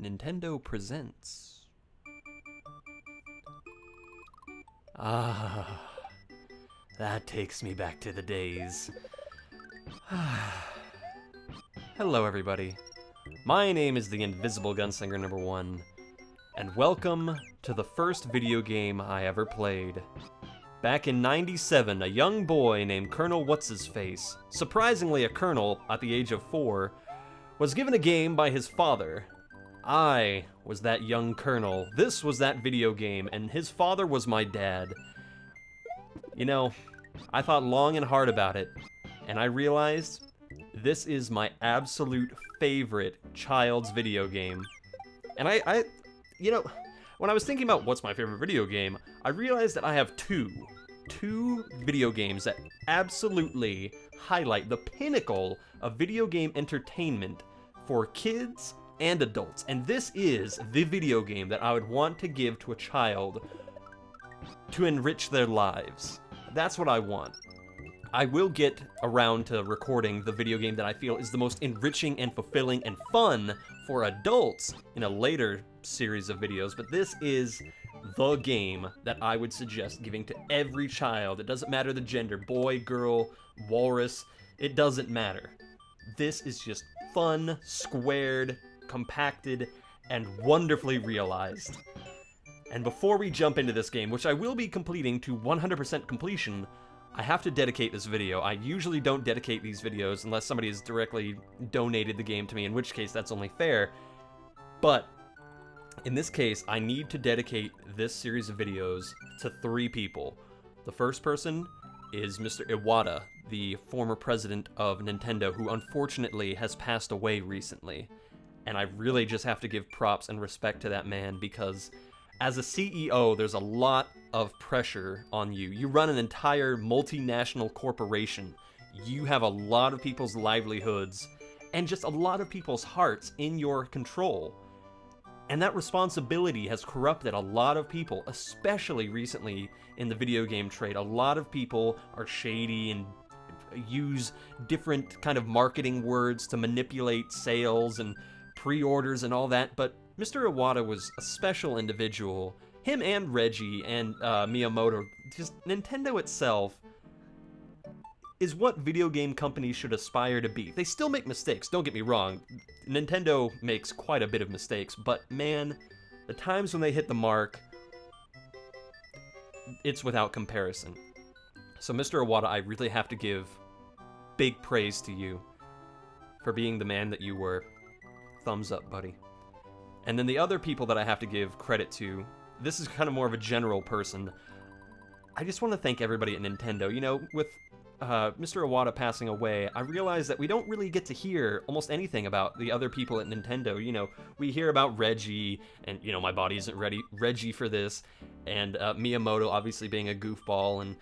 Nintendo presents. Ah, that takes me back to the days. Hello, everybody. My name is the Invisible Gunslinger #1, and welcome to the first video game I ever played. Back in '97, a young boy named Colonel What's-His-Face, surprisingly a colonel at the age of 4, was given a game by his father. I was that young colonel, this was that video game, and his father was my dad. You know, I thought long and hard about it, and I realized this is my absolute favorite child's video game. And you know, when I was thinking about what's my favorite video game, I realized that I have two video games that absolutely highlight the pinnacle of video game entertainment for kids and adults. And this is the video game that I would want to give to a child to enrich their lives. That's what I want. I will get around to recording the video game that I feel is the most enriching and fulfilling and fun for adults in a later series of videos, but this is the game that I would suggest giving to every child. It doesn't matter the gender, boy, girl, walrus, it doesn't matter. This is just fun, squared, compacted, and wonderfully realized. And before we jump into this game, which I will be completing to 100% completion, I have to dedicate this video. I usually don't dedicate these videos unless somebody has directly donated the game to me, in which case that's only fair. But in this case, I need to dedicate this series of videos to 3 people. The first person is Mr. Iwata, the former president of Nintendo, who unfortunately has passed away recently. And I really just have to give props and respect to that man, because as a CEO, there's a lot of pressure on you. You run an entire multinational corporation. You have a lot of people's livelihoods and just a lot of people's hearts in your control. And that responsibility has corrupted a lot of people, especially recently in the video game trade. A lot of people are shady and use different kind of marketing words to manipulate sales and pre-orders and all that, but Mr. Iwata was a special individual. Him and Reggie and Miyamoto, just Nintendo itself is what video game companies should aspire to be. They still make mistakes, don't get me wrong. Nintendo makes quite a bit of mistakes, but man, the times when they hit the mark, it's without comparison. So Mr. Iwata, I really have to give big praise to you for being the man that you were. Thumbs up, buddy. And then the other people that I have to give credit to, this is kind of more of a general person. I just want to thank everybody at Nintendo. You know, with Mr. Iwata passing away, I realized that we don't really get to hear almost anything about the other people at Nintendo. You know, we hear about Reggie, and, you know, my body isn't Reggie for this, and Miyamoto obviously being a goofball, and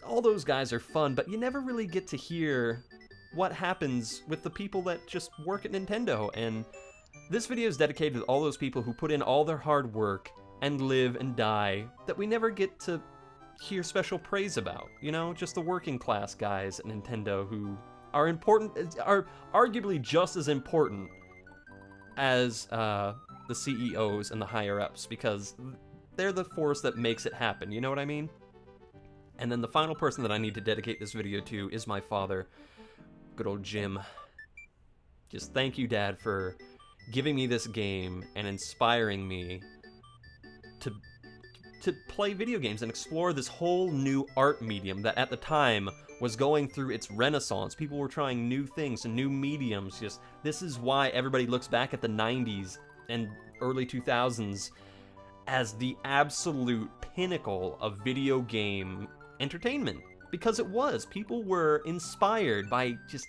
all those guys are fun, but you never really get to hear what happens with the people that just work at Nintendo. And this video is dedicated to all those people who put in all their hard work and live and die that we never get to hear special praise about. You know, just the working class guys at Nintendo who are important, are arguably just as important as the CEOs and the higher ups, because they're the force that makes it happen, you know what I mean? And then the final person that I need to dedicate this video to is my father, good old Jim. Just thank you, Dad, for giving me this game and inspiring me to play video games and explore this whole new art medium that at the time was going through its renaissance. People were trying new things and new mediums. Just this is why everybody looks back at the 90s and early 2000s as the absolute pinnacle of video game entertainment, because it was. People were inspired by just,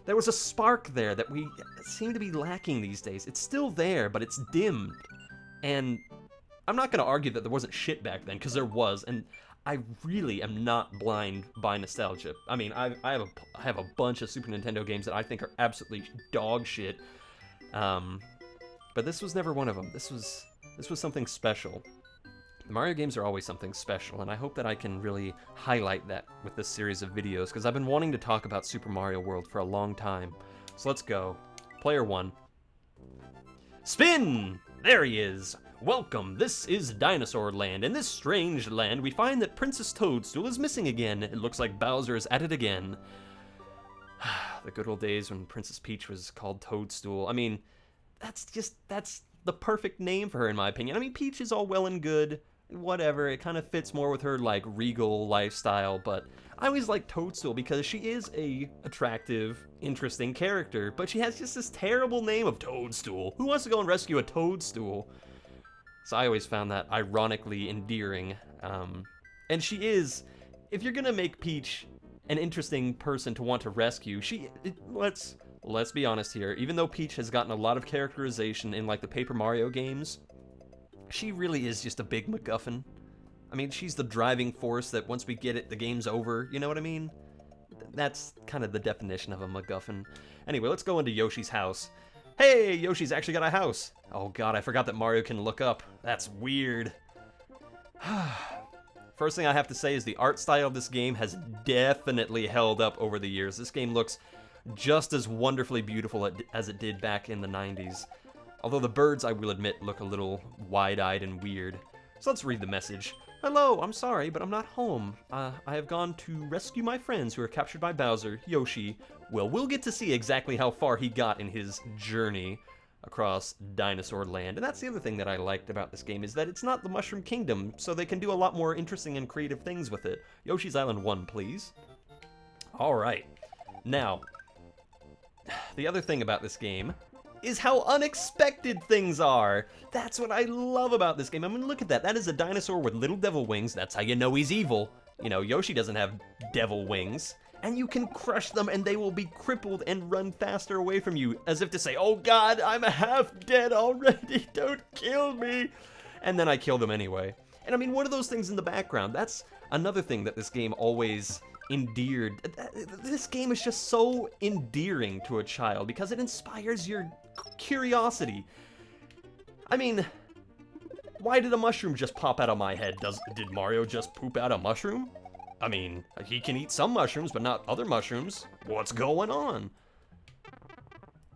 there was a spark there that we seem to be lacking these days. It's still there, but it's dimmed. And I'm not going to argue that there wasn't shit back then, because there was, and I really am not blind by nostalgia. I mean, I have a bunch of Super Nintendo games that I think are absolutely dog shit, but this was never one of them. This was something special. The Mario games are always something special, and I hope that I can really highlight that with this series of videos, because I've been wanting to talk about Super Mario World for a long time. So let's go. Player 1. Spin! There he is. Welcome, this is Dinosaur Land. In this strange land, we find that Princess Toadstool is missing again. It looks like Bowser is at it again. The good old days when Princess Peach was called Toadstool. I mean, that's the perfect name for her, in my opinion. I mean, Peach is all well and good, whatever. It kind of fits more with her, like, regal lifestyle, but I always like Toadstool because she is a attractive, interesting character, but she has just this terrible name of Toadstool. Who wants to go and rescue a Toadstool? So I always found that ironically endearing. And she is, if you're gonna make Peach an interesting person to want to rescue, let's be honest here, even though Peach has gotten a lot of characterization in like the Paper Mario games, she really is just a big MacGuffin. I mean, she's the driving force that once we get it, the game's over, you know what I mean? That's kind of the definition of a MacGuffin. Anyway, let's go into Yoshi's house. Hey, Yoshi's actually got a house. Oh god, I forgot that Mario can look up. That's weird. First thing I have to say is the art style of this game has definitely held up over the years. This game looks just as wonderfully beautiful as it did back in the 90s. Although the birds, I will admit, look a little wide-eyed and weird. So let's read the message. Hello, I'm sorry, but I'm not home. I have gone to rescue my friends who are captured by Bowser, Yoshi. Well, we'll get to see exactly how far he got in his journey across Dinosaur Land. And that's the other thing that I liked about this game, is that it's not the Mushroom Kingdom, so they can do a lot more interesting and creative things with it. Yoshi's Island 1, please. Alright. Now, the other thing about this game is how unexpected things are. That's what I love about this game. I mean, look at that. That is a dinosaur with little devil wings. That's how you know he's evil. You know, Yoshi doesn't have devil wings. And you can crush them and they will be crippled and run faster away from you, as if to say, oh god, I'm half dead already, don't kill me. And then I kill them anyway. And I mean, what are those things in the background? That's another thing that this game always endeared. This game is just so endearing to a child because it inspires your curiosity. I mean, why did a mushroom just pop out of my head? Did Mario just poop out a mushroom? I mean, he can eat some mushrooms, but not other mushrooms. What's going on?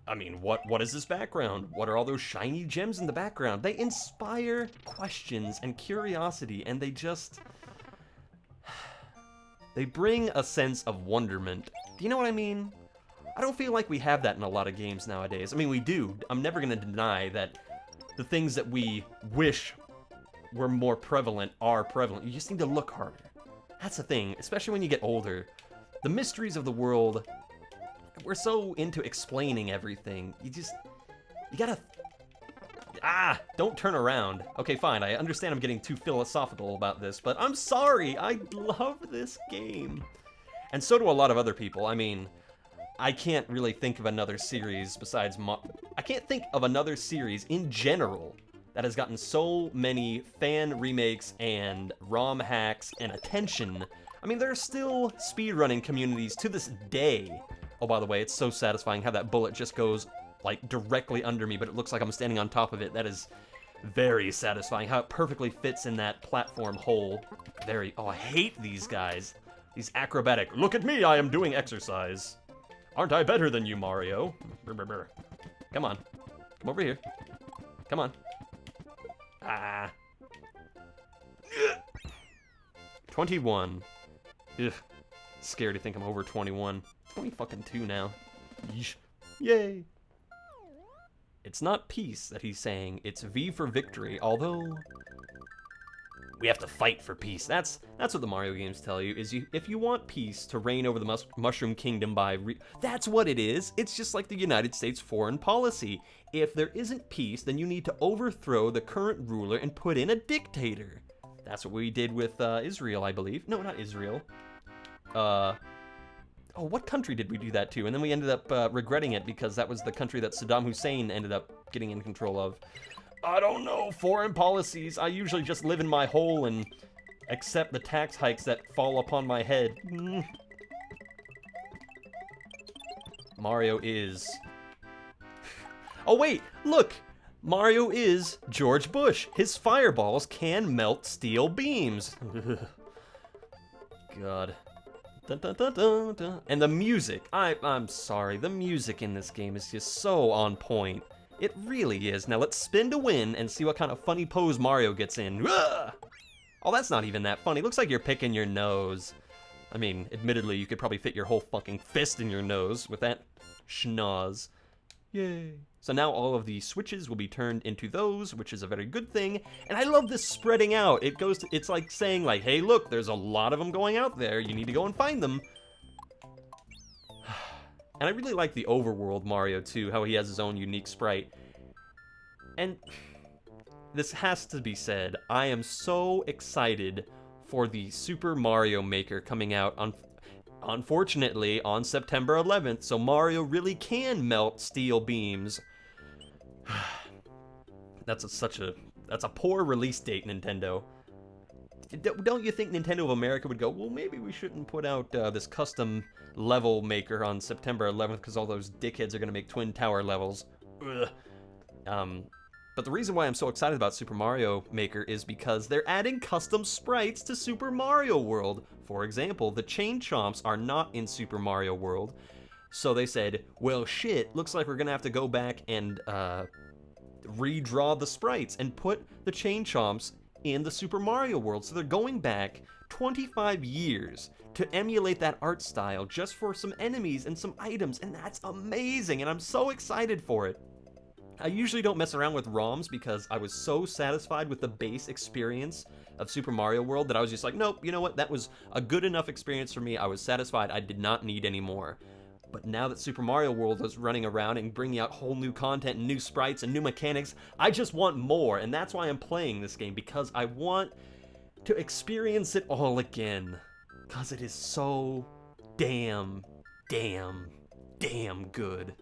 I mean, what is this background? What are all those shiny gems in the background? They inspire questions and curiosity, and they bring a sense of wonderment. Do you know what I mean? I don't feel like we have that in a lot of games nowadays. I mean, we do. I'm never gonna deny that the things that we wish were more prevalent are prevalent. You just need to look harder. That's the thing, especially when you get older. The mysteries of the world, we're so into explaining everything. You gotta... don't turn around. Okay, fine, I understand I'm getting too philosophical about this, but I'm sorry, I love this game. And so do a lot of other people. I mean, I can't really think of another series besides I can't think of another series in general that has gotten so many fan remakes and ROM hacks and attention. I mean, there are still speedrunning communities to this day. Oh, by the way, it's so satisfying how that bullet just goes, like, directly under me, but it looks like I'm standing on top of it. That is very satisfying, how it perfectly fits in that platform hole. Oh, I hate these guys. These acrobatic, look at me, I am doing exercise. Aren't I better than you, Mario? Come on, come over here. Come on. 21. Ugh. Scary to think I'm over 21. 22 now. Yeesh. Yay. It's not peace that he's saying, it's V for victory, although we have to fight for peace. That's what the Mario games tell you, is if you want peace to reign over the Mushroom Kingdom that's what it is. It's just like the United States foreign policy. If there isn't peace, then you need to overthrow the current ruler and put in a dictator. That's what we did with Israel, I believe. No, not Israel. Oh, what country did we do that to? And then we ended up regretting it because that was the country that Saddam Hussein ended up getting in control of. I don't know, foreign policies. I usually just live in my hole and accept the tax hikes that fall upon my head. Mario is... Oh wait, look! Mario is George Bush. His fireballs can melt steel beams. God. Dun, dun, dun, dun, dun. And the music, I'm sorry, the music in this game is just so on point. It really is. Now let's spin to win and see what kind of funny pose Mario gets in. Ugh! Oh, that's not even that funny. Looks like you're picking your nose. I mean, admittedly, you could probably fit your whole fucking fist in your nose with that schnoz. Yay. So now all of the switches will be turned into those, which is a very good thing. And I love this spreading out. It's like saying like, hey, look, there's a lot of them going out there. You need to go and find them. And I really like the overworld Mario too, how he has his own unique sprite. And this has to be said, I am so excited for the Super Mario Maker coming out on, unfortunately, on September 11th, so Mario really can melt steel beams. That's a poor release date, Nintendo. Don't you think Nintendo of America would go, well, maybe we shouldn't put out this custom level maker on September 11th because all those dickheads are going to make Twin Tower levels. Ugh. But the reason why I'm so excited about Super Mario Maker is because they're adding custom sprites to Super Mario World. For example, the Chain Chomps are not in Super Mario World. So they said, well, shit, looks like we're going to have to go back and redraw the sprites and put the Chain Chomps in the Super Mario World. So they're going back 25 years to emulate that art style just for some enemies and some items, and that's amazing, and I'm so excited for it. I usually don't mess around with ROMs because I was so satisfied with the base experience of Super Mario World that I was just like, nope, you know what, that was a good enough experience for me. I was satisfied. I did not need any more. But now that Super Mario World is running around and bringing out whole new content and new sprites and new mechanics, I just want more, and that's why I'm playing this game, because I want to experience it all again. Because it is so damn good.